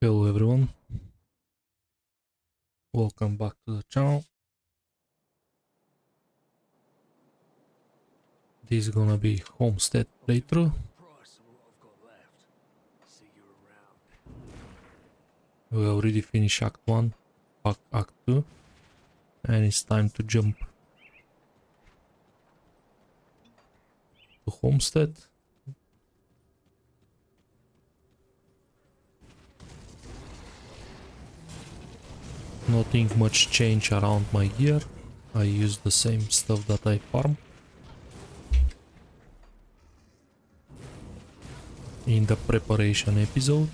Hello everyone, welcome back to the channel. This is gonna be Homestead playthrough. We already finished Act 1, Act 2, and it's time to jump to Homestead. Nothing much change around my gear. I use the same stuff that I farm in the preparation episode.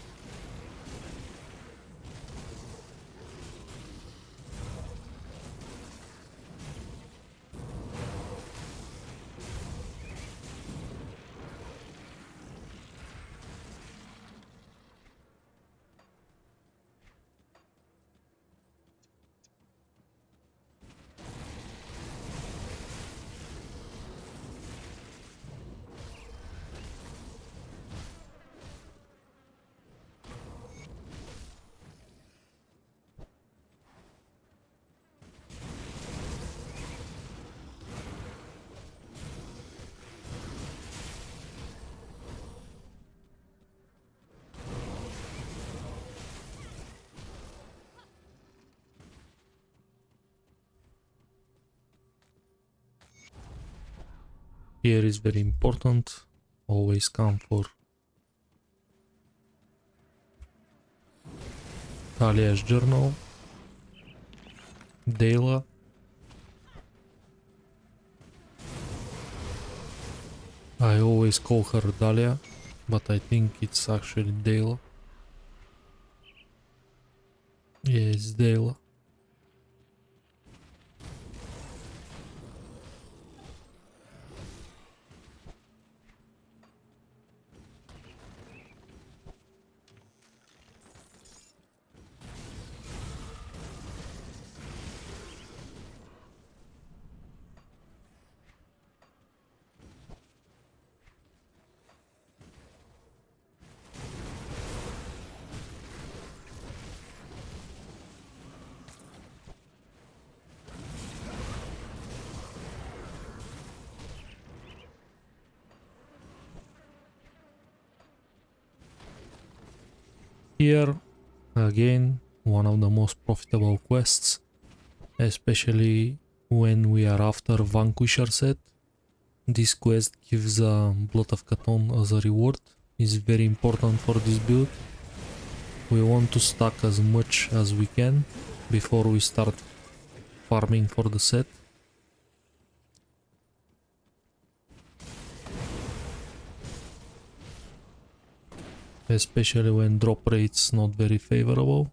Here is very important, always come for Talia's journal, Dela. I always call her Dahlia, but I think it's actually Dela. Yeah, it's Dela. Here, again, one of the most profitable quests, especially when we are after Vanquisher set. This quest gives Blood of Cthulhu as a reward. It's very important for this build. We want to stack as much as we can before we start farming for the set. Especially when drop rate's not very favorable.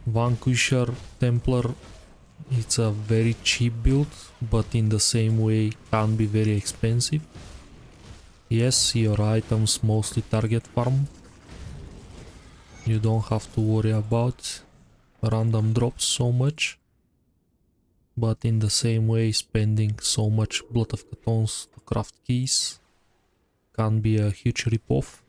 Vanquisher Templar, it's a very cheap build, but in the same way can be very expensive. Yes, your items mostly target farm. You don't have to worry about random drops so much. But in the same way, spending so much Blood of Cthulhu to craft keys can be a huge ripoff.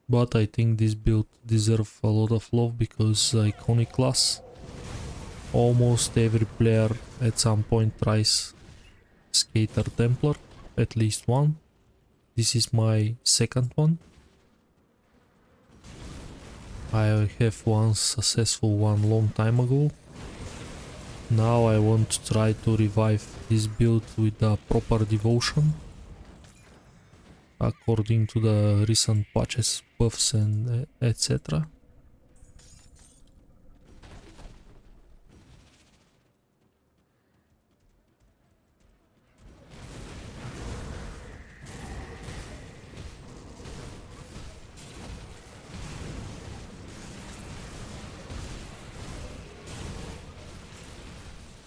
But I think this build deserves a lot of love because iconic class. Almost every player at some point tries Skater Templar, at least one. This is my second one. I have one successful one long time ago. Now I want to try to revive this build with a proper devotion, according to the recent patches, buffs and etc.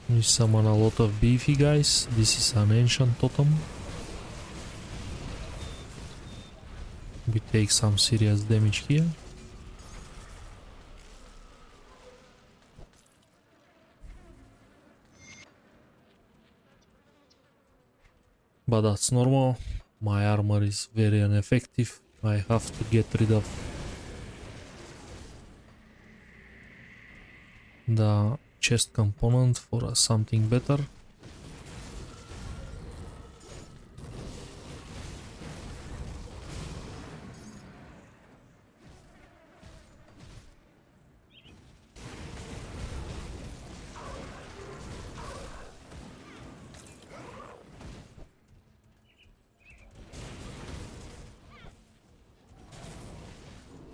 We summon a lot of beefy guys. This is an ancient totem. We take some serious damage here. But that's normal. My armor is very ineffective. I have to get rid of the chest component for something better.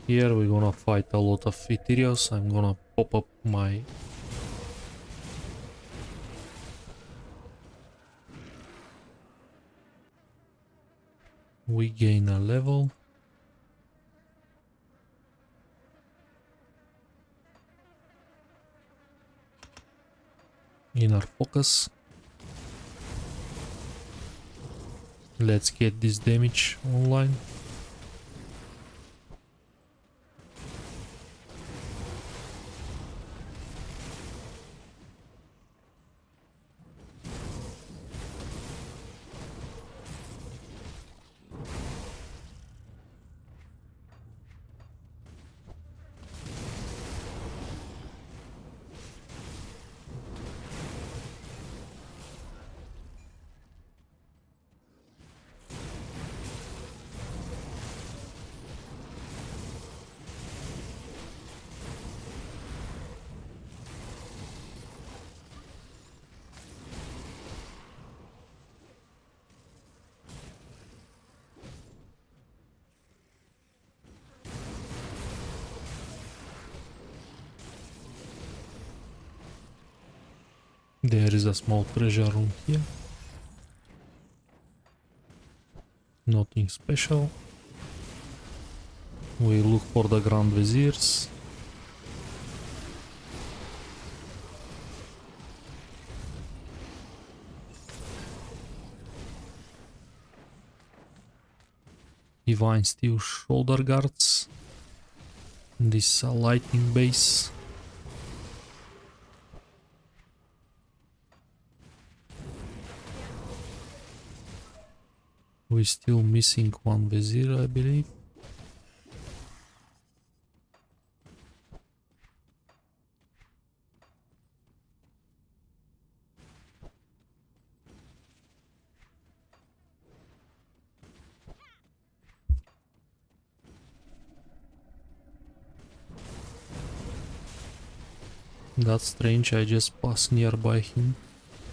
Here we're gonna fight a lot of Ethereals. I'm gonna pop up my... We gain a level. Inner focus. Let's get this damage online. There is a small treasure room here. Nothing special. We look for the Grand Viziers. Divine Steel shoulder guards. This lightning base. We're still missing one Vizier, I believe. That's strange, I just passed nearby him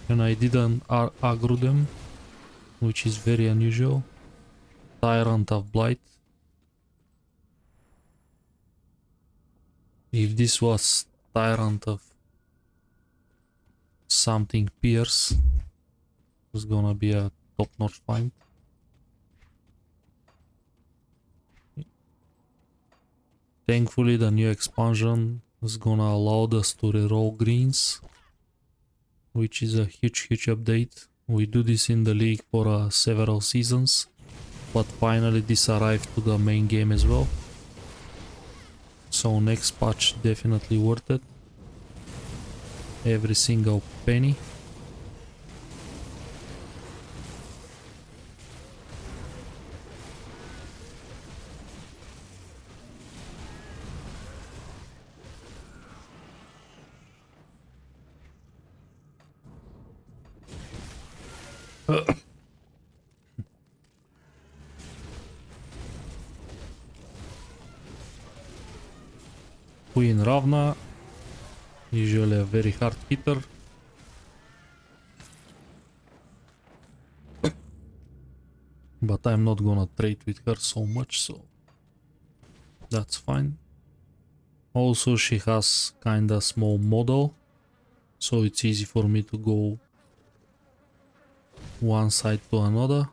and I didn't aggro them, which is very unusual. Tyrant of Blight. If this was Tyrant of something Pierce, it's gonna be a top-notch find. Thankfully the new expansion is gonna allow us to reroll greens, which is a huge update. We do this in the league for several seasons, but finally this arrived to the main game as well. So next patch definitely worth it. Every single penny. Queen Ravna, usually a very hard hitter. But I'm not gonna trade with her so much, so that's fine. Also she has kinda small model, so it's easy for me to go one side to another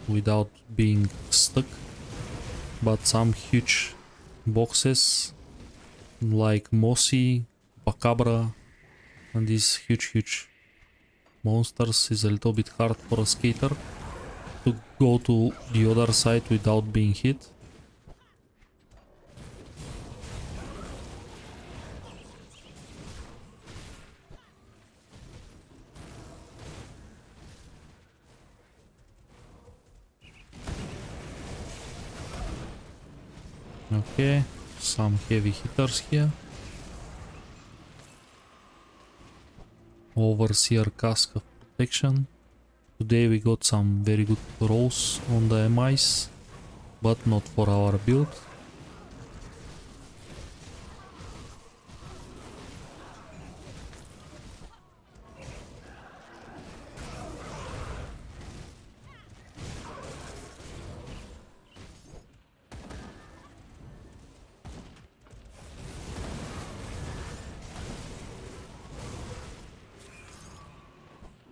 without being stuck. But some huge boxes like Mossy, Bacabra and these huge monsters is a little bit hard for a skater to go to the other side without being hit. Okay, some heavy hitters here. Overseer cask of protection. Today we got some very good rolls on the MIs, but not for our build.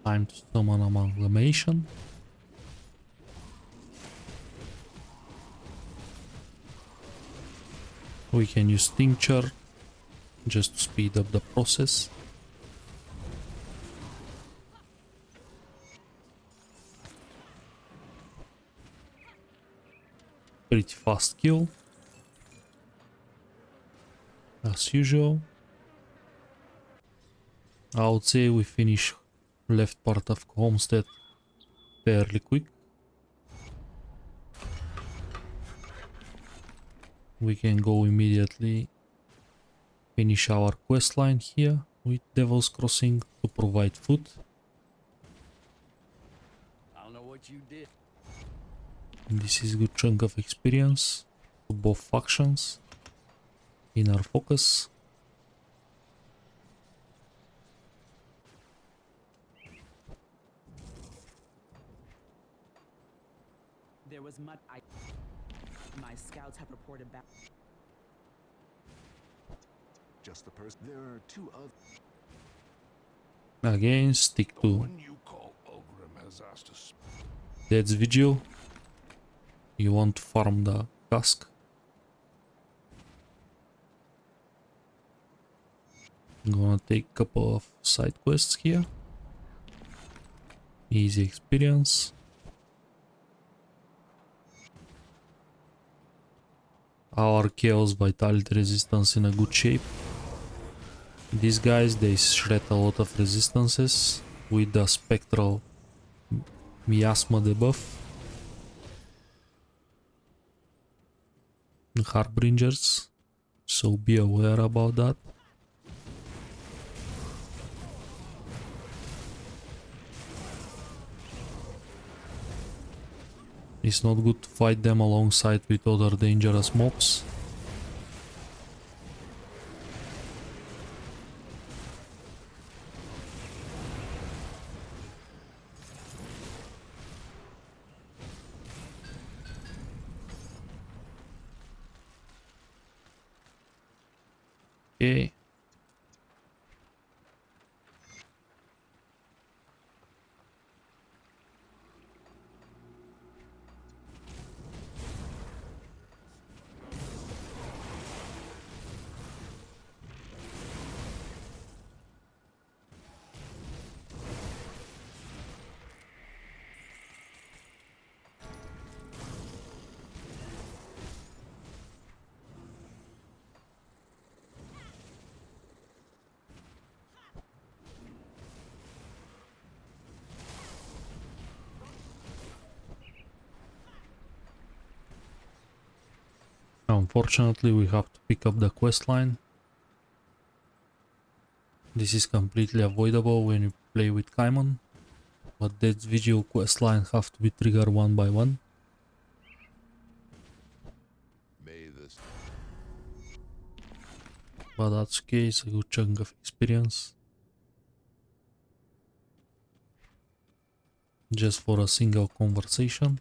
Time to summon amalgamation. We can use tincture just to speed up the process. Pretty fast kill, as usual. I would say we finish left part of Homestead fairly quick. We can go immediately finish our quest line here with Devil's Crossing to provide food. I don't know what you did. This is a good chunk of experience to both factions in our focus. There was mud. My scouts have reported back. Just the person. There are two other. Again, stick to One you call Ogrim has asked us. Dead's Vigil. You want to farm the cask. I'm gonna take a couple of side quests here. Easy experience. Our Chaos Vitality resistance in a good shape. These guys, they shred a lot of resistances with the Spectral Miasma debuff. Harbingers, so be aware about that. It's not good to fight them alongside with other dangerous mobs. Okay. Unfortunately, we have to pick up the quest line. This is completely avoidable when you play with Kaimon, but that visual quest line have to be triggered one by one. But that's okay, it's a good chunk of experience. Just for a single conversation.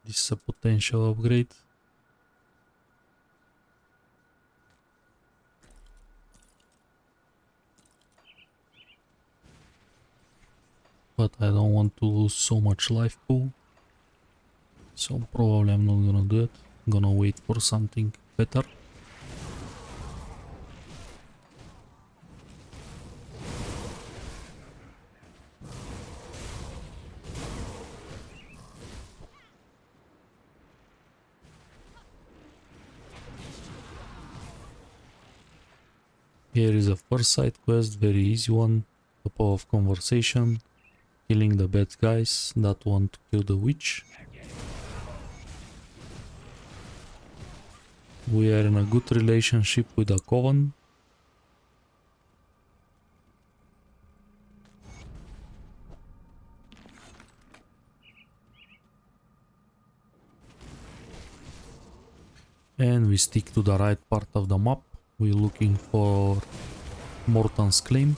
This is a potential upgrade. but I don't want to lose so much life pool. So probably I'm not gonna do it. I'm gonna wait for something better. Here is a first side quest, very easy one. Couple of conversation, killing the bad guys that want to kill the witch. We are in a good relationship with the Coven. And we stick to the right part of the map. We're looking for Morton's Claim.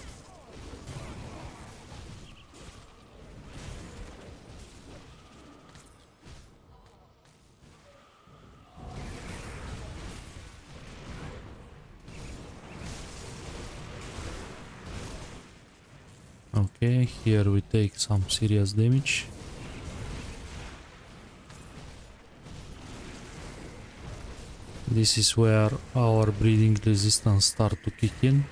Okay, here we take some serious damage. This is where our breathing resistance start to kick in.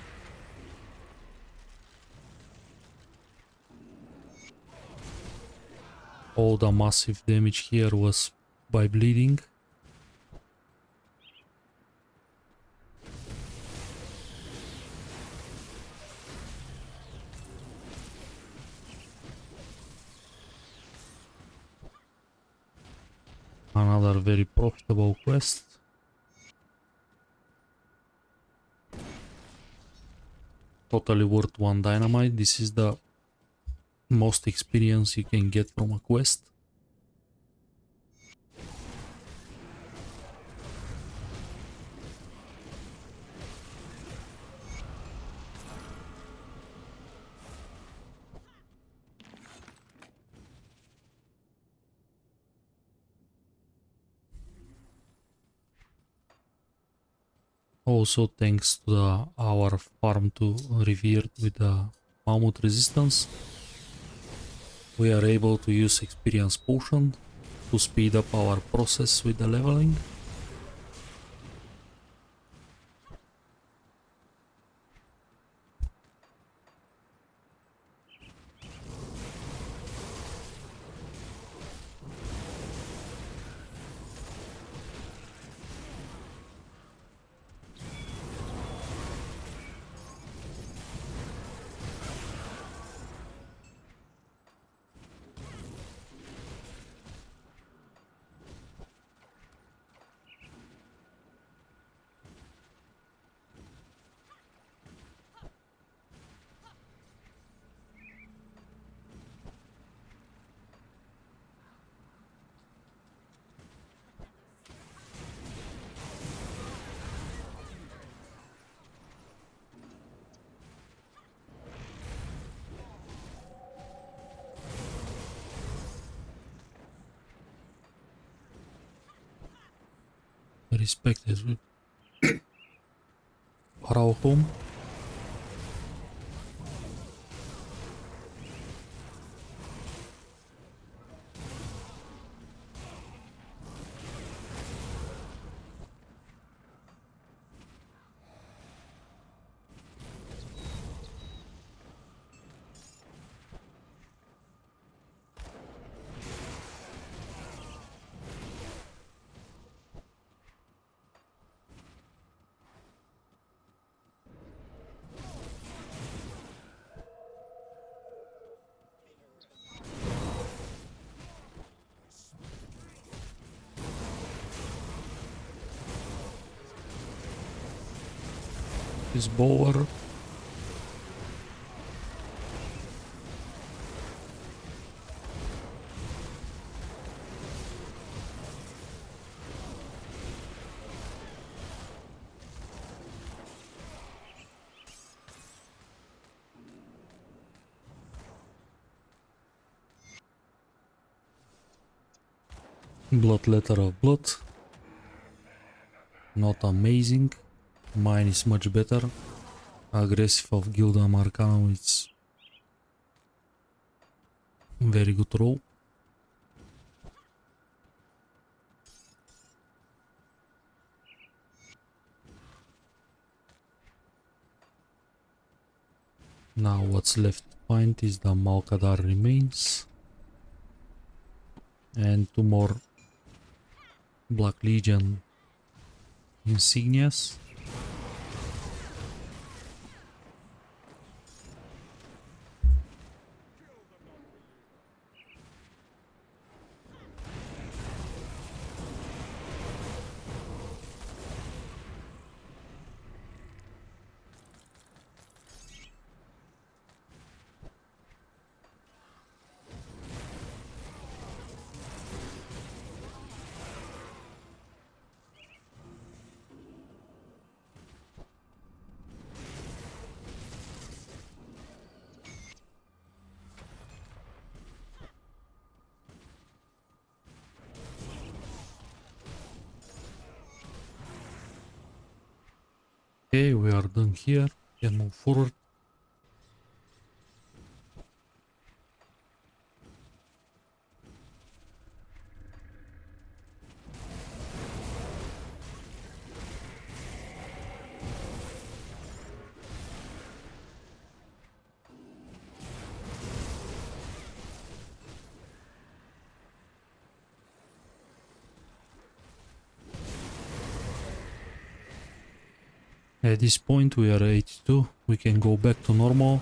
All the massive damage here was by bleeding. Another very profitable quest. Totally worth one dynamite. This is the most experience you can get from a quest. Also thanks to our farm to Revered with the Mammoth resistance, we are able to use experience potion to speed up our process with the leveling. Respected for our home. This bower. Blood letter of blood. Not amazing. Mine is much better. Aggressive of Gildam Arcanum, it's Very good roll. Now what's left to find is the Malkadar remains and 2 more Black Legion insignias. Okay, we are done here. Can move forward. At this point we are 82. We can go back to normal.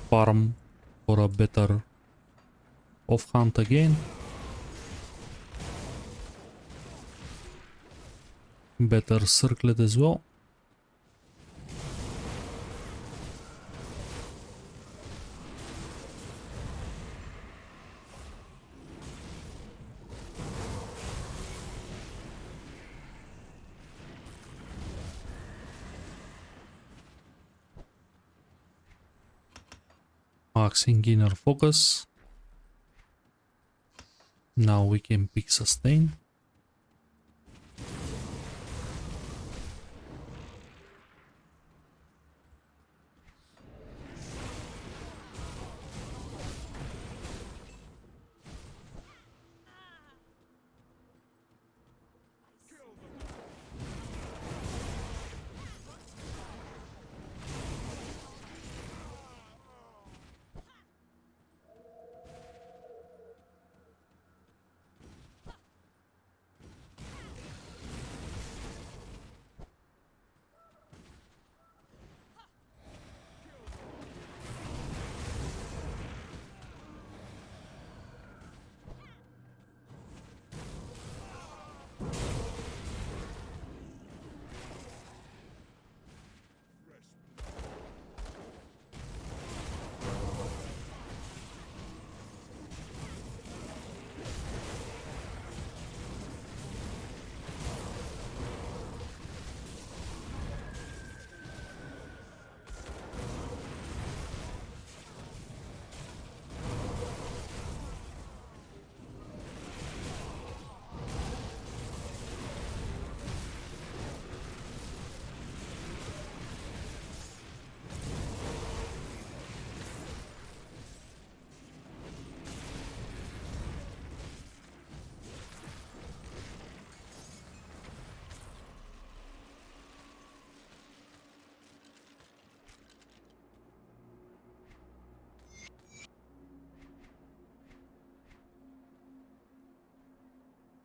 Farm for a better off hunt again. Better circlet as well. Maxing inner focus. Now we can pick sustain.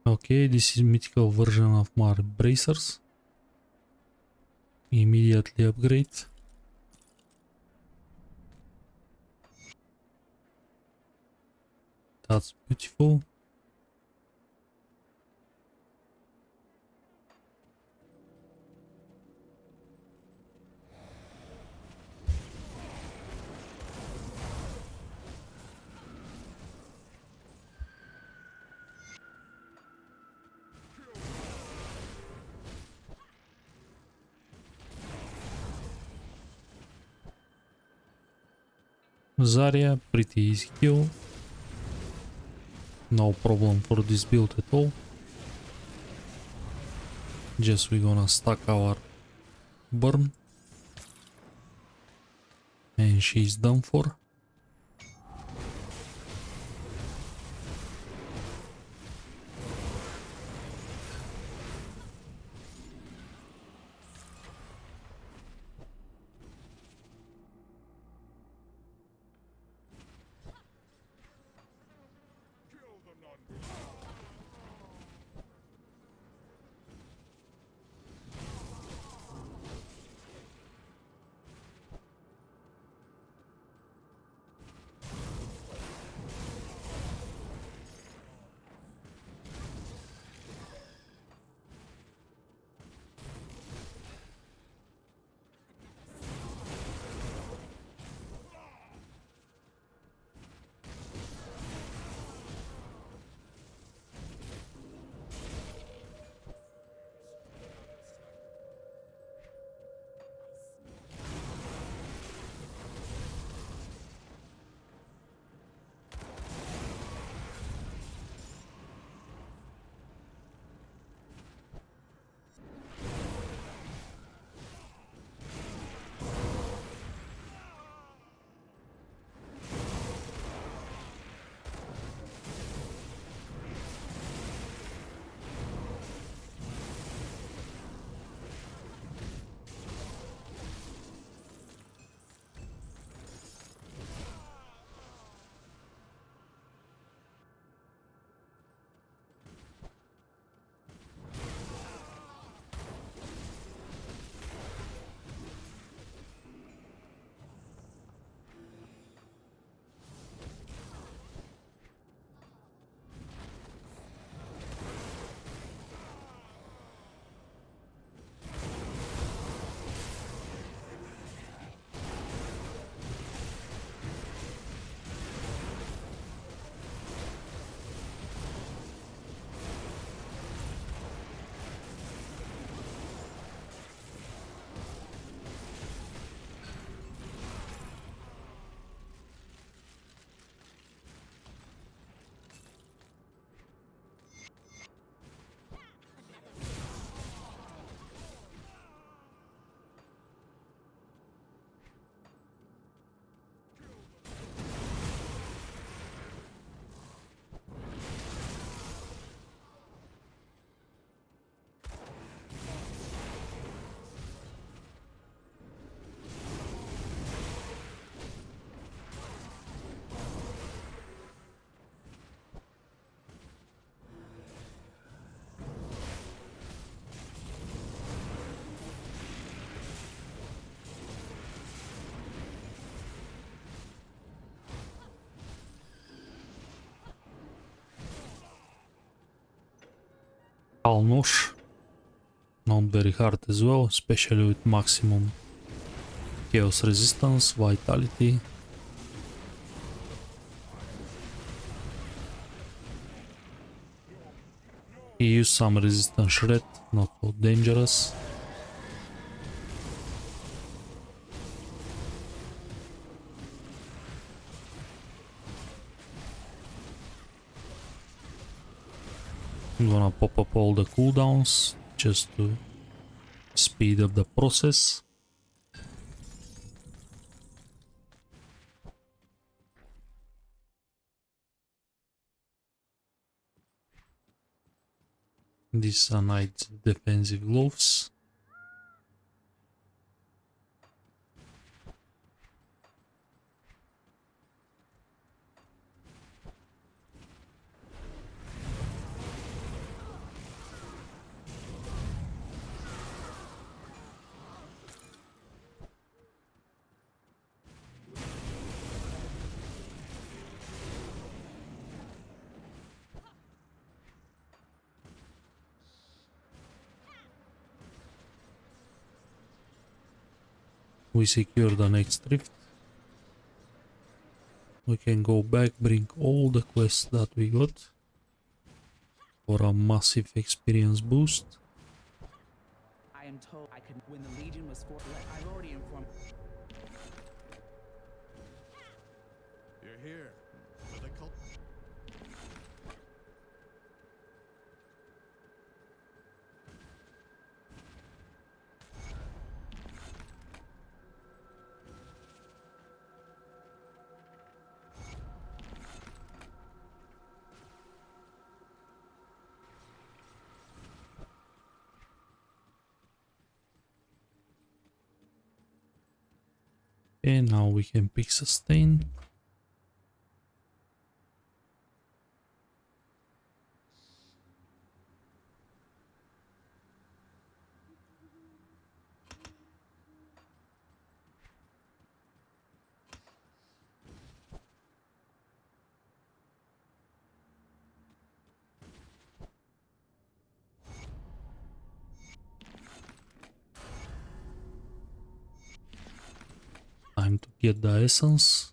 Okay, this is mythical version of my bracers. Immediately upgrade. That's beautiful. Zarya, pretty easy kill. No problem for this build at all. Just we're gonna stack our burn. And she's done for. Alnosh. Not very hard as well, especially with maximum chaos resistance, vitality. He used some resistance shred, not so dangerous. I'm gonna pop up all the cooldowns just to speed up the process. These are nice defensive gloves. We secure the next rift. We can go back, bring all the quests that we got for a massive experience boost. I am told I could when the Legion was for. I've already informed. You're here. For the cult. And now we can pick sustain. Time to get the essence.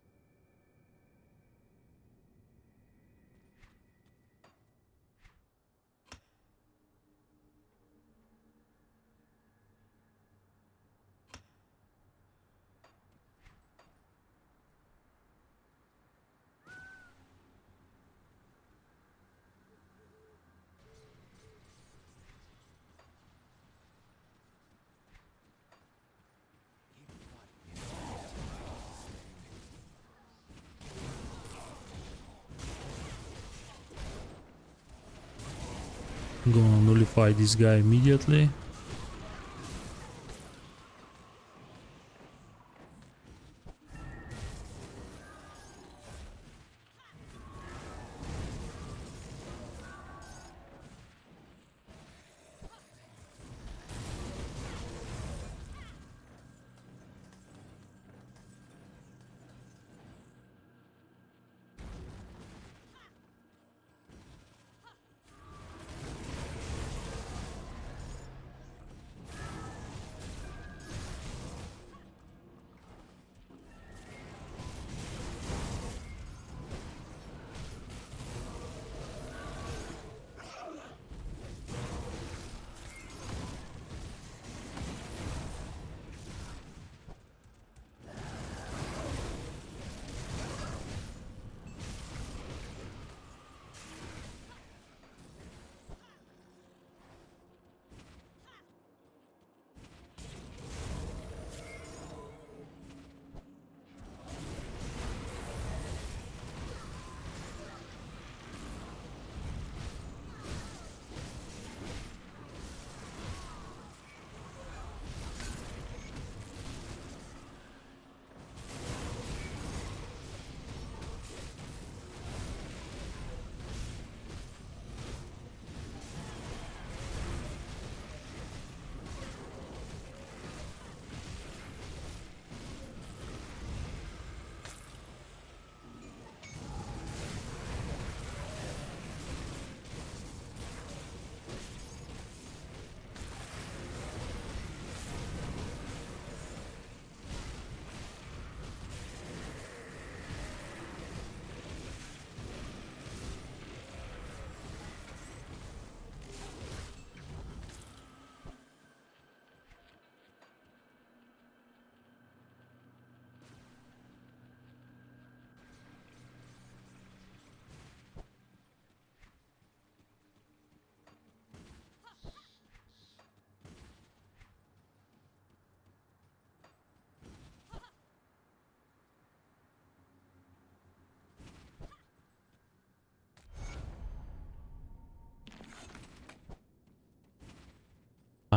I'm gonna nullify this guy immediately.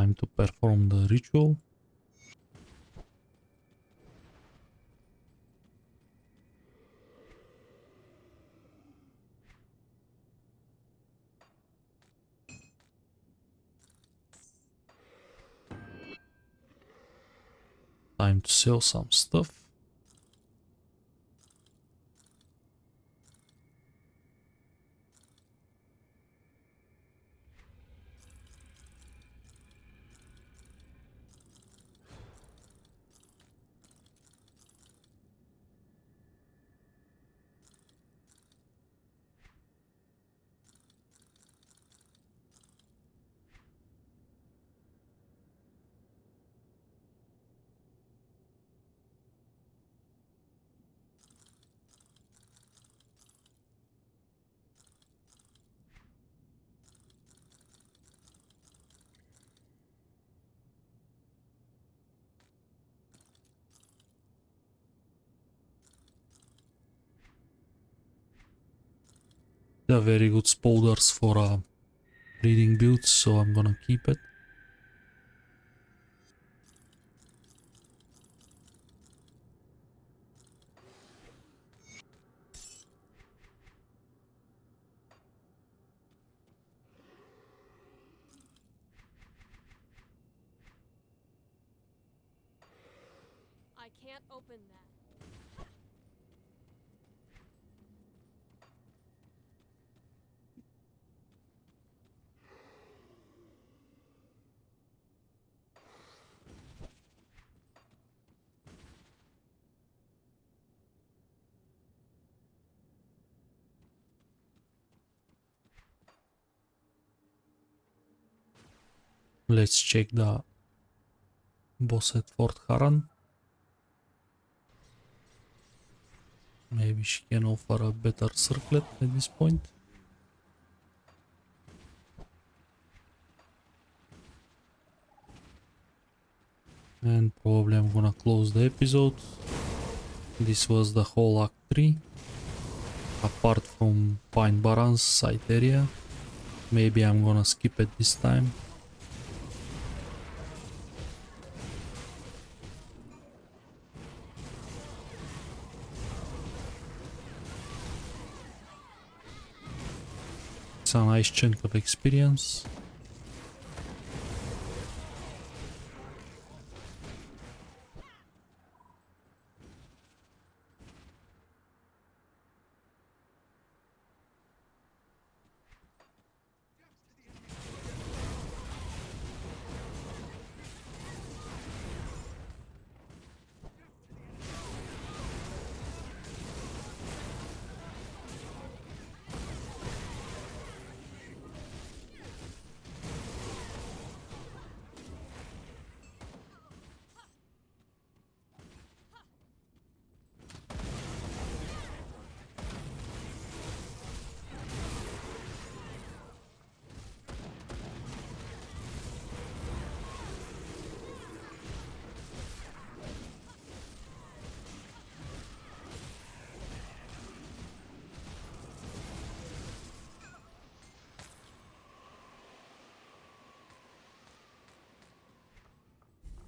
Time to perform the ritual. Time to sell some stuff. They're very good spoilers for reading builds, so I'm gonna keep it. I can't open that. Let's check the boss at Fort Haran. Maybe she can offer a better circlet at this point. And probably I'm gonna close the episode. This was the whole Act 3. Apart from Pine Barrens side area. Maybe I'm gonna skip it this time. It's a nice chunk of experience.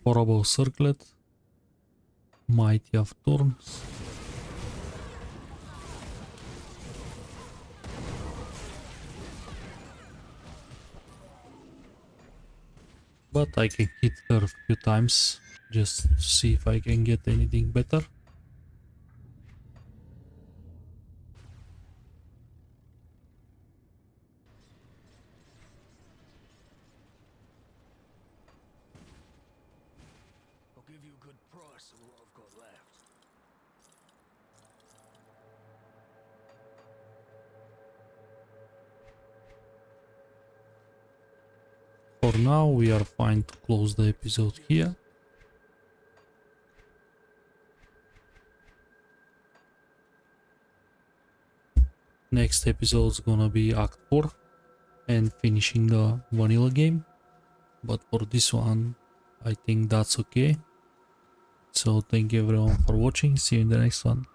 Horrible circlet. Mighty of Thorns. But I can hit her a few times just to see if I can get anything better. I'll give you a good price for what I've got left. For now we are fine to close the episode here. Next episode's gonna be Act 4 and finishing the vanilla game. But for this one I think that's okay. So thank you everyone for watching. See you in the next one.